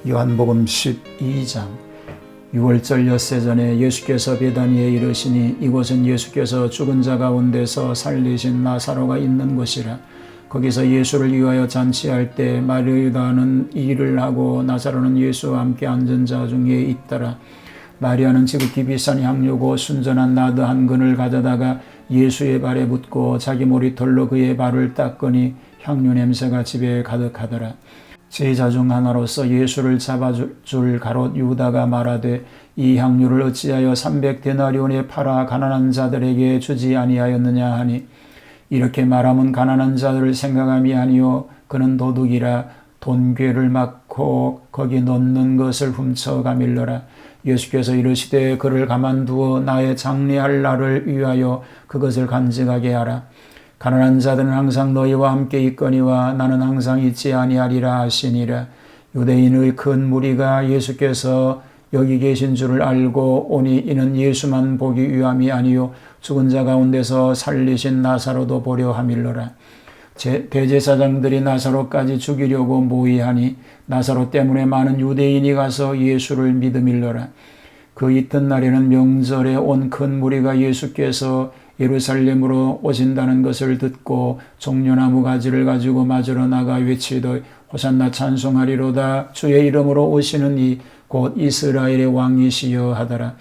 요한복음 12장 6월절 엿새 전에 예수께서 베다니에 이르시니 이곳은 예수께서 죽은 자 가운데서 살리신 나사로가 있는 곳이라. 거기서 예수를 위하여 잔치할 때 마리아는 일을 하고 나사로는 예수와 함께 앉은 자 중에 있더라. 마리아는 지극히 비싼 향료고 순전한 나드 한 근을 가져다가 예수의 발에 붓고 자기 머리털로 그의 발을 닦으니 향료 냄새가 집에 가득하더라. 제자 중 하나로서 예수를 잡아줄 가롯 유다가 말하되 이 향료를 어찌하여 300데나리온에 팔아 가난한 자들에게 주지 아니하였느냐 하니, 이렇게 말하면 가난한 자들을 생각함이 아니요 그는 도둑이라 돈궤를 막고 거기 넣는 것을 훔쳐 가밀러라. 예수께서 이르시되 그를 가만두어 나의 장례할 날을 위하여 그것을 간직하게 하라. 가난한 자들은 항상 너희와 함께 있거니와 나는 항상 있지 아니하리라 하시니라. 유대인의 큰 무리가 예수께서 여기 계신 줄을 알고 오니 이는 예수만 보기 위함이 아니요 죽은 자 가운데서 살리신 나사로도 보려 함일러라. 대제사장들이 나사로까지 죽이려고 모의하니 나사로 때문에 많은 유대인이 가서 예수를 믿음일러라. 그 이튿날에는 명절에 온 큰 무리가 예수께서 예루살렘으로 오신다는 것을 듣고 종려나무 가지를 가지고 맞으러 나가 외치되 호산나 찬송하리로다. 주의 이름으로 오시는 이 곧 이스라엘의 왕이시여 하더라.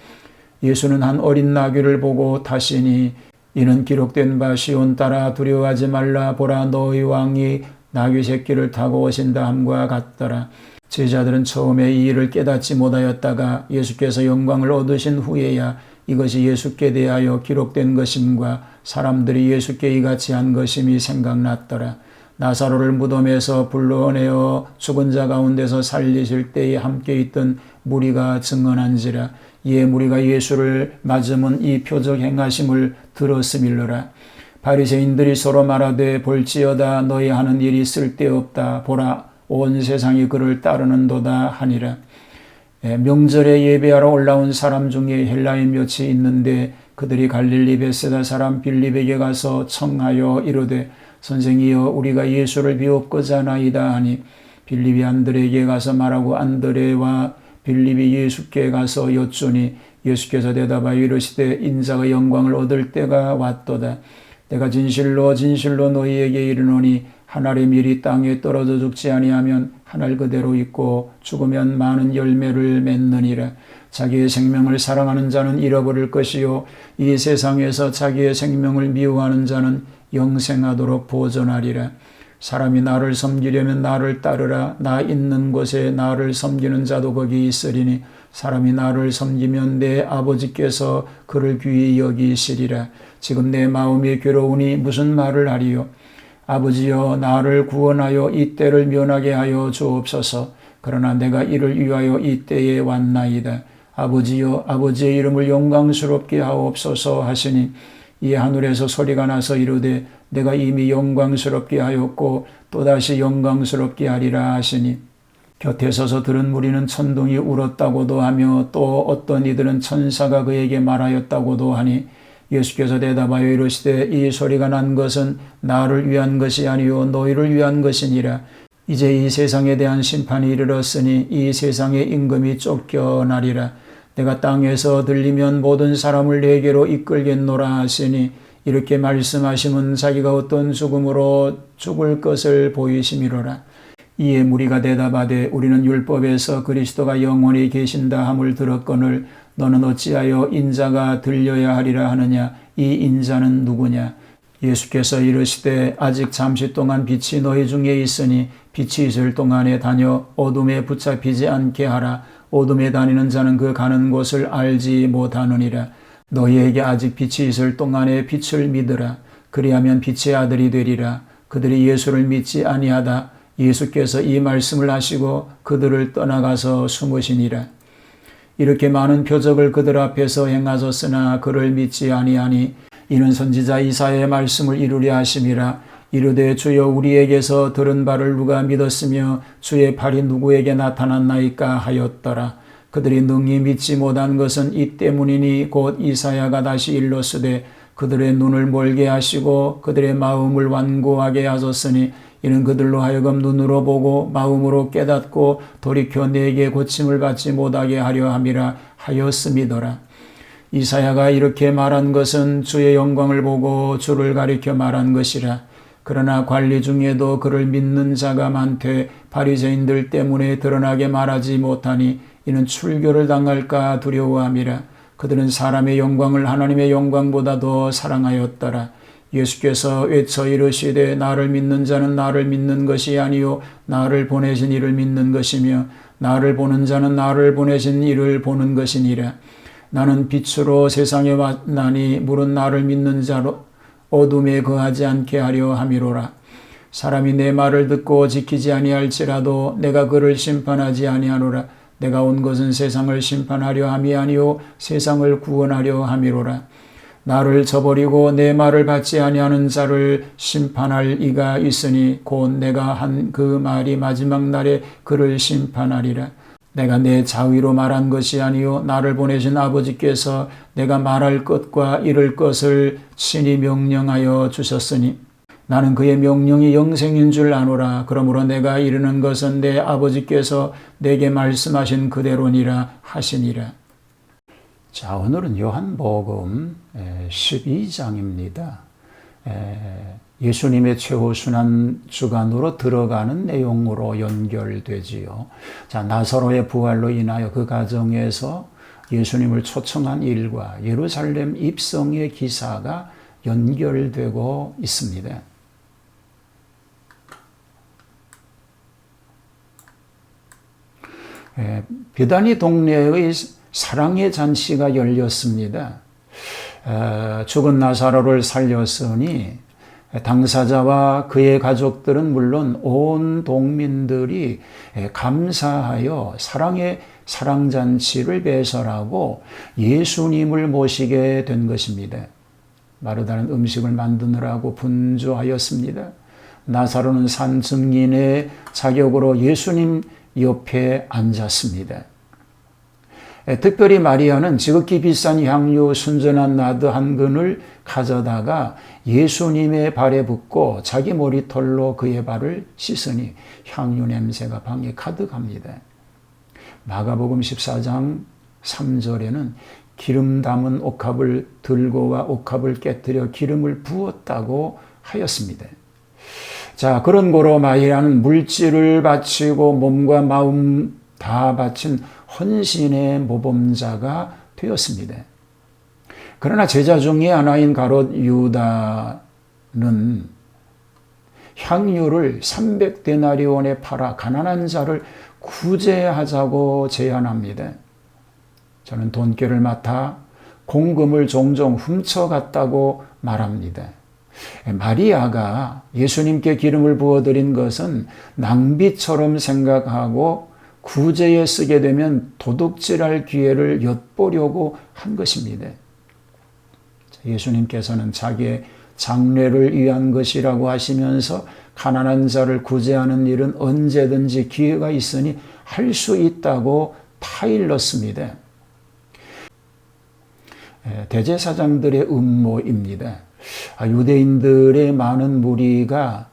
예수는 한 어린 나귀를 보고 타시니 이는 기록된 바 시온 따라 두려워하지 말라 보라 너희 왕이 나귀 새끼를 타고 오신다 함과 같더라. 제자들은 처음에 이 일을 깨닫지 못하였다가 예수께서 영광을 얻으신 후에야 이것이 예수께 대하여 기록된 것임과 사람들이 예수께 이같이 한 것임이 생각났더라. 나사로를 무덤에서 불러내어 죽은 자 가운데서 살리실 때에 함께 있던 무리가 증언한지라. 이에 무리가 예수를 맞으면 이 표적 행하심을 들었음일러라. 바리새인들이 서로 말하되 볼지어다 너희 하는 일이 쓸데없다. 보라 온 세상이 그를 따르는도다 하니라. 명절에 예배하러 올라온 사람 중에 헬라인 몇이 있는데 그들이 갈릴리 벳세다 사람 빌립에게 가서 청하여 이르되 선생이여 우리가 예수를 비옵고자 하나이다 하니, 빌립이 안드레에게 가서 말하고 안드레와 빌립이 예수께 가서 여쭈니 예수께서 대답하여 이르시되 인자가 영광을 얻을 때가 왔도다. 내가 진실로 진실로 너희에게 이르노니 한 알의 밀이 땅에 떨어져 죽지 아니하면 한 알 그대로 있고 죽으면 많은 열매를 맺느니라. 자기의 생명을 사랑하는 자는 잃어버릴 것이요 이 세상에서 자기의 생명을 미워하는 자는 영생하도록 보존하리라. 사람이 나를 섬기려면 나를 따르라. 나 있는 곳에 나를 섬기는 자도 거기 있으리니 사람이 나를 섬기면 내 아버지께서 그를 귀히 여기시리라. 지금 내 마음이 괴로우니 무슨 말을 하리요. 아버지여 나를 구원하여 이 때를 면하게 하여 주옵소서. 그러나 내가 이를 위하여 이 때에 왔나이다. 아버지여 아버지의 이름을 영광스럽게 하옵소서 하시니 이 하늘에서 소리가 나서 이르되 내가 이미 영광스럽게 하였고 또다시 영광스럽게 하리라 하시니, 곁에 서서 들은 무리는 천둥이 울었다고도 하며 또 어떤 이들은 천사가 그에게 말하였다고도 하니, 예수께서 대답하여 이르시되 이 소리가 난 것은 나를 위한 것이 아니요 너희를 위한 것이니라. 이제 이 세상에 대한 심판이 이르렀으니 이 세상의 임금이 쫓겨나리라. 내가 땅에서 들리면 모든 사람을 내게로 이끌겠노라 하시니, 이렇게 말씀하시면 자기가 어떤 죽음으로 죽을 것을 보이심이로라. 이에 무리가 대답하되 우리는 율법에서 그리스도가 영원히 계신다 함을 들었거늘 너는 어찌하여 인자가 들려야 하리라 하느냐. 이 인자는 누구냐. 예수께서 이르시되 아직 잠시 동안 빛이 너희 중에 있으니 빛이 있을 동안에 다녀 어둠에 붙잡히지 않게 하라. 어둠에 다니는 자는 그 가는 곳을 알지 못하느니라. 너희에게 아직 빛이 있을 동안에 빛을 믿으라. 그리하면 빛의 아들이 되리라. 그들이 예수를 믿지 아니하다 예수께서 이 말씀을 하시고 그들을 떠나가서 숨으시니라. 이렇게 많은 표적을 그들 앞에서 행하셨으나 그를 믿지 아니하니 이는 선지자 이사야의 말씀을 이루려 하심이라. 이르되 주여 우리에게서 들은 바를 누가 믿었으며 주의 팔이 누구에게 나타났나이까 하였더라. 그들이 능히 믿지 못한 것은 이 때문이니 곧 이사야가 다시 일렀으되 그들의 눈을 멀게 하시고 그들의 마음을 완고하게 하셨으니 이는 그들로 하여금 눈으로 보고 마음으로 깨닫고 돌이켜 내게 고침을 받지 못하게 하려 함이라 하였음이더라. 이사야가 이렇게 말한 것은 주의 영광을 보고 주를 가리켜 말한 것이라. 그러나 관리 중에도 그를 믿는 자가 많되 바리새인들 때문에 드러나게 말하지 못하니 이는 출교를 당할까 두려워함이라. 그들은 사람의 영광을 하나님의 영광보다 더 사랑하였더라. 예수께서 외쳐 이르시되 나를 믿는 자는 나를 믿는 것이 아니요 나를 보내신 이를 믿는 것이며 나를 보는 자는 나를 보내신 이를 보는 것이니라. 나는 빛으로 세상에 왔나니 물은 나를 믿는 자로 어둠에 거하지 않게 하려 함이로라. 사람이 내 말을 듣고 지키지 아니할지라도 내가 그를 심판하지 아니하노라. 내가 온 것은 세상을 심판하려 함이 아니요 세상을 구원하려 함이로라. 나를 저버리고 내 말을 받지 아니하는 자를 심판할 이가 있으니 곧 내가 한 그 말이 마지막 날에 그를 심판하리라. 내가 내 자의로 말한 것이 아니요 나를 보내신 아버지께서 내가 말할 것과 이를 것을 친히 명령하여 주셨으니 나는 그의 명령이 영생인 줄 아노라. 그러므로 내가 이르는 것은 내 아버지께서 내게 말씀하신 그대로니라 하시니라. 자, 오늘은 요한복음 12장입니다. 예수님의 최후순환 주간으로 들어가는 내용으로 연결되지요. 자, 나사로의 부활로 인하여 그 가정에서 예수님을 초청한 일과 예루살렘 입성의 기사가 연결되고 있습니다. 베다니 동네의 사랑의 잔치가 열렸습니다. 죽은 나사로를 살렸으니 당사자와 그의 가족들은 물론 온 동민들이 감사하여 사랑의 사랑잔치를 배설하고 예수님을 모시게 된 것입니다. 마르다는 음식을 만드느라고 분주하였습니다. 나사로는 산 증인의 자격으로 예수님 옆에 앉았습니다. 특별히 마리아는 지극히 비싼 향유 순전한 나드 한 근을 가져다가 예수님의 발에 붓고 자기 머리털로 그의 발을 씻으니 향유 냄새가 방에 가득합니다. 마가복음 14장 3절에는 기름 담은 옥합을 들고 와 옥합을 깨뜨려 기름을 부었다고 하였습니다. 자, 그런 고로 마리아는 물질을 바치고 몸과 마음 다 바친 헌신의 모범자가 되었습니다. 그러나 제자 중에 하나인 가롯 유다는 향유를 300데나리온에 팔아 가난한 자를 구제하자고 제안합니다. 저는 돈꾀를 맡아 공금을 종종 훔쳐갔다고 말합니다. 마리아가 예수님께 기름을 부어드린 것은 낭비처럼 생각하고 구제에 쓰게 되면 도둑질할 기회를 엿보려고 한 것입니다. 예수님께서는 자기의 장래를 위한 것이라고 하시면서 가난한 자를 구제하는 일은 언제든지 기회가 있으니 할 수 있다고 타일렀습니다. 대제사장들의 음모입니다. 유대인들의 많은 무리가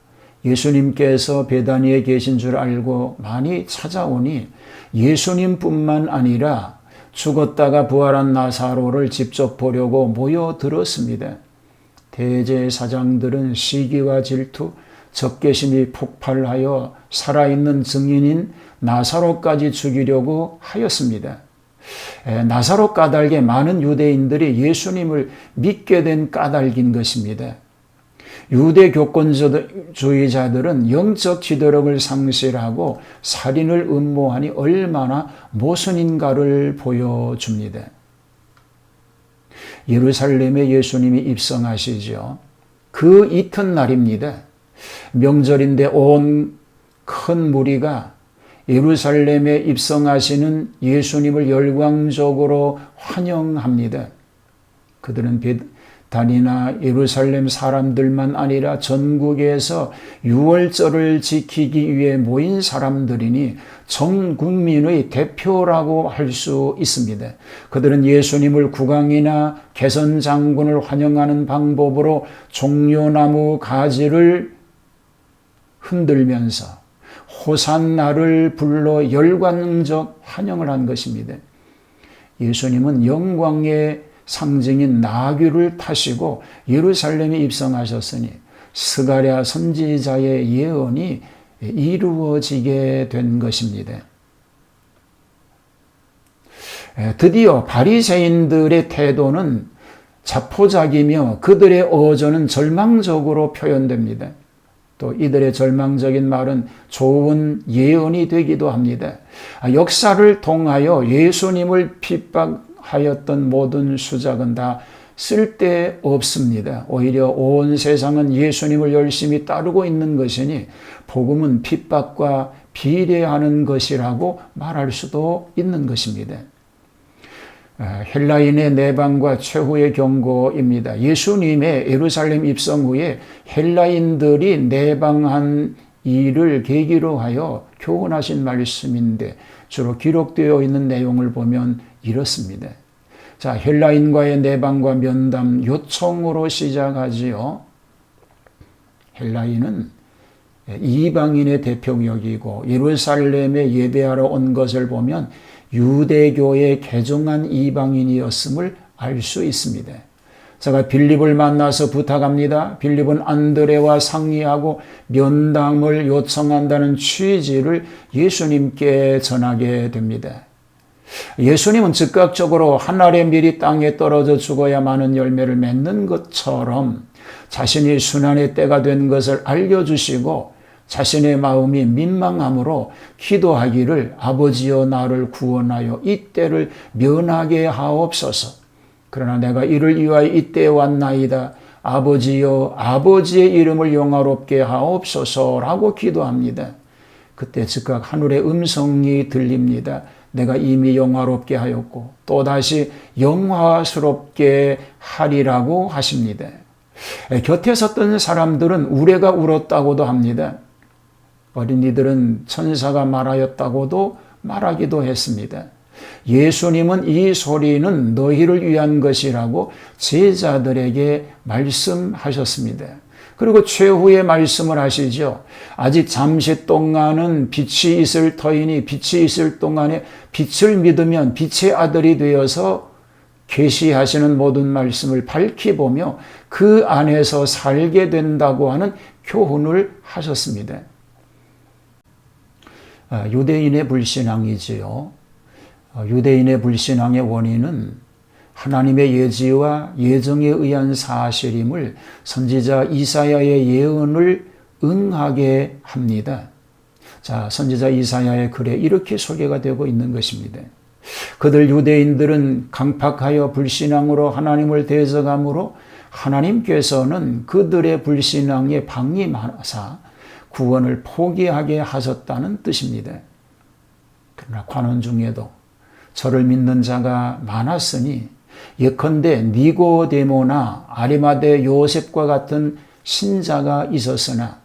예수님께서 베다니에 계신 줄 알고 많이 찾아오니 예수님뿐만 아니라 죽었다가 부활한 나사로를 직접 보려고 모여들었습니다. 대제사장들은 시기와 질투, 적개심이 폭발하여 살아있는 증인인 나사로까지 죽이려고 하였습니다. 나사로 까닭에 많은 유대인들이 예수님을 믿게 된 까닭인 것입니다. 유대 교권주의자들은 영적 지도력을 상실하고 살인을 음모하니 얼마나 모순인가를 보여줍니다. 예루살렘에 예수님이 입성하시죠. 그 이튿날입니다. 명절인데 온 큰 무리가 예루살렘에 입성하시는 예수님을 열광적으로 환영합니다. 그들은 베다니나 예루살렘 사람들만 아니라 전국에서 유월절을 지키기 위해 모인 사람들이니 전 국민의 대표라고 할 수 있습니다. 그들은 예수님을 국왕이나 개선 장군을 환영하는 방법으로 종려나무 가지를 흔들면서 호산나를 불러 열광적 환영을 한 것입니다. 예수님은 영광의 상징인 나귀를 타시고 예루살렘에 입성하셨으니 스가랴 선지자의 예언이 이루어지게 된 것입니다. 드디어 바리새인들의 태도는 자포자기며 그들의 어조는 절망적으로 표현됩니다. 또 이들의 절망적인 말은 좋은 예언이 되기도 합니다. 역사를 통하여 예수님을 핍박하였던 모든 수작은 다 쓸데없습니다. 오히려 온 세상은 예수님을 열심히 따르고 있는 것이니 복음은 핍박과 비례하는 것이라고 말할 수도 있는 것입니다. 헬라인의 내방과 최후의 경고입니다. 예수님의 예루살렘 입성 후에 헬라인들이 내방한 일을 계기로 하여 교훈하신 말씀인데 주로 기록되어 있는 내용을 보면 이렇습니다. 자, 헬라인과의 내방과 면담 요청으로 시작하지요. 헬라인은 이방인의 대표격이고 예루살렘에 예배하러 온 것을 보면 유대교에 개종한 이방인이었음을 알 수 있습니다. 제가 빌립을 만나서 부탁합니다. 빌립은 안드레와 상의하고 면담을 요청한다는 취지를 예수님께 전하게 됩니다. 예수님은 즉각적으로 한 알의 밀이 땅에 떨어져 죽어야 많은 열매를 맺는 것처럼 자신이 순환의 때가 된 것을 알려주시고 자신의 마음이 민망함으로 기도하기를 아버지여 나를 구원하여 이 때를 면하게 하옵소서. 그러나 내가 이를 위하여 이때에 왔나이다. 아버지여 아버지의 이름을 영화롭게 하옵소서라고 기도합니다. 그때 즉각 하늘의 음성이 들립니다. 내가 이미 영화롭게 하였고 또다시 영화스럽게 하리라고 하십니다. 곁에 섰던 사람들은 우레가 울었다고도 합니다. 어린이들은 천사가 말하였다고도 말하기도 했습니다. 예수님은 이 소리는 너희를 위한 것이라고 제자들에게 말씀하셨습니다. 그리고 최후의 말씀을 하시죠. 아직 잠시 동안은 빛이 있을 터이니 빛이 있을 동안에 빛을 믿으면 빛의 아들이 되어서 계시하시는 모든 말씀을 밝히 보며 그 안에서 살게 된다고 하는 교훈을 하셨습니다. 유대인의 불신앙이지요. 유대인의 불신앙의 원인은 하나님의 예지와 예정에 의한 사실임을 선지자 이사야의 예언을 응하게 합니다. 자, 선지자 이사야의 글에 이렇게 소개가 되고 있는 것입니다. 그들 유대인들은 강팍하여 불신앙으로 하나님을 대적함으로 하나님께서는 그들의 불신앙에 방임하사 구원을 포기하게 하셨다는 뜻입니다. 그러나 관원 중에도 저를 믿는 자가 많았으니 예컨대 니고데모나 아리마대 요셉과 같은 신자가 있었으나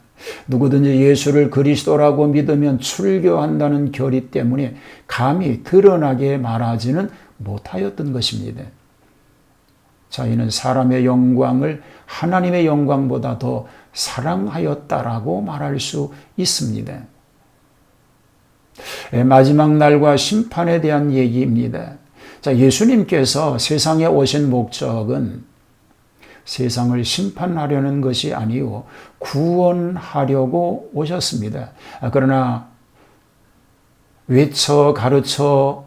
누구든지 예수를 그리스도라고 믿으면 출교한다는 결의 때문에 감히 드러나게 말하지는 못하였던 것입니다. 자, 이는 사람의 영광을 하나님의 영광보다 더 사랑하였다라고 말할 수 있습니다. 마지막 날과 심판에 대한 얘기입니다. 자, 예수님께서 세상에 오신 목적은 세상을 심판하려는 것이 아니요 구원하려고 오셨습니다. 그러나 외쳐 가르쳐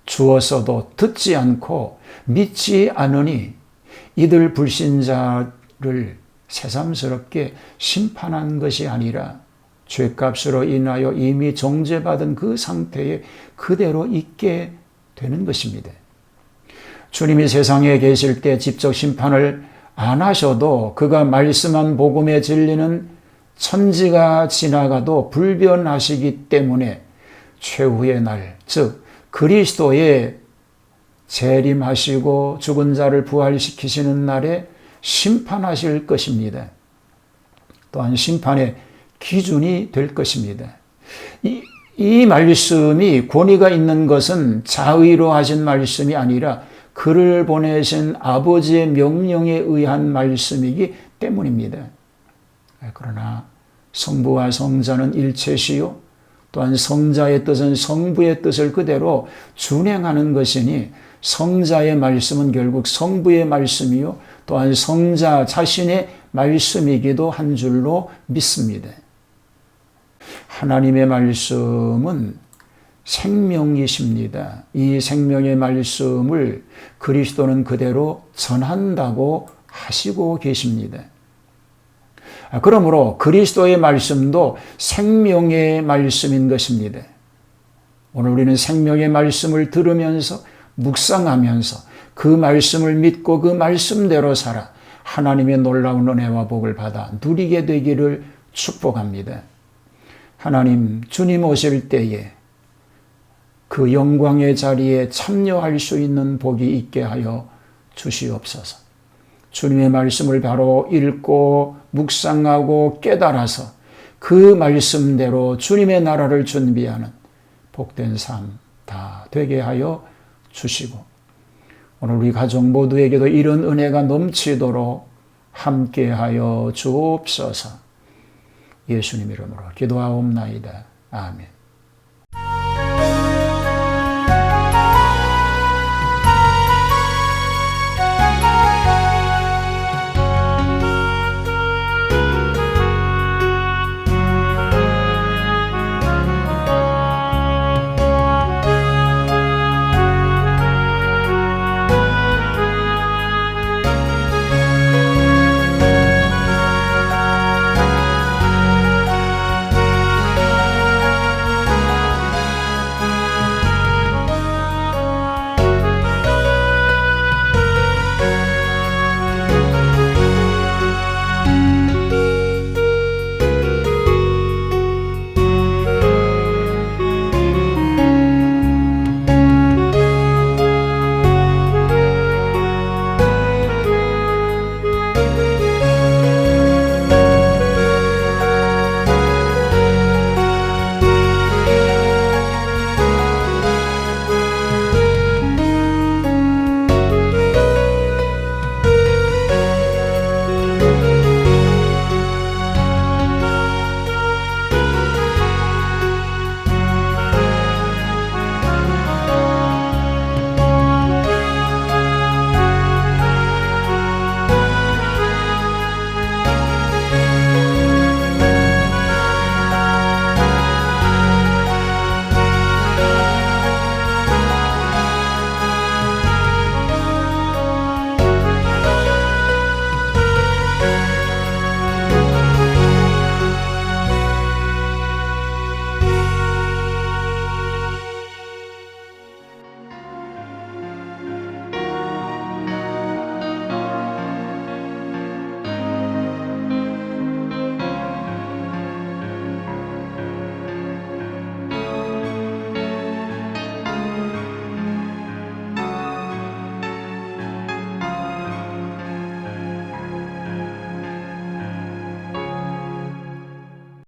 주었어도 듣지 않고 믿지 않으니 이들 불신자를 새삼스럽게 심판한 것이 아니라 죄값으로 인하여 이미 정죄받은 그 상태에 그대로 있게 되는 것입니다. 주님이 세상에 계실 때 직접 심판을 안 하셔도 그가 말씀한 복음의 진리는 천지가 지나가도 불변하시기 때문에 최후의 날, 즉 그리스도의 재림하시고 죽은 자를 부활시키시는 날에 심판하실 것입니다. 또한 심판의 기준이 될 것입니다. 이 말씀이 권위가 있는 것은 자의로 하신 말씀이 아니라 그를 보내신 아버지의 명령에 의한 말씀이기 때문입니다. 그러나 성부와 성자는 일체시요 또한 성자의 뜻은 성부의 뜻을 그대로 준행하는 것이니 성자의 말씀은 결국 성부의 말씀이요 또한 성자 자신의 말씀이기도 한 줄로 믿습니다. 하나님의 말씀은 생명이십니다. 이 생명의 말씀을 그리스도는 그대로 전한다고 하시고 계십니다. 그러므로 그리스도의 말씀도 생명의 말씀인 것입니다. 오늘 우리는 생명의 말씀을 들으면서 묵상하면서 그 말씀을 믿고 그 말씀대로 살아 하나님의 놀라운 은혜와 복을 받아 누리게 되기를 축복합니다. 하나님, 주님 오실 때에 그 영광의 자리에 참여할 수 있는 복이 있게 하여 주시옵소서. 주님의 말씀을 바로 읽고 묵상하고 깨달아서 그 말씀대로 주님의 나라를 준비하는 복된 삶 다 되게 하여 주시고 오늘 우리 가족 모두에게도 이런 은혜가 넘치도록 함께하여 주옵소서. 예수님 이름으로 기도하옵나이다. 아멘.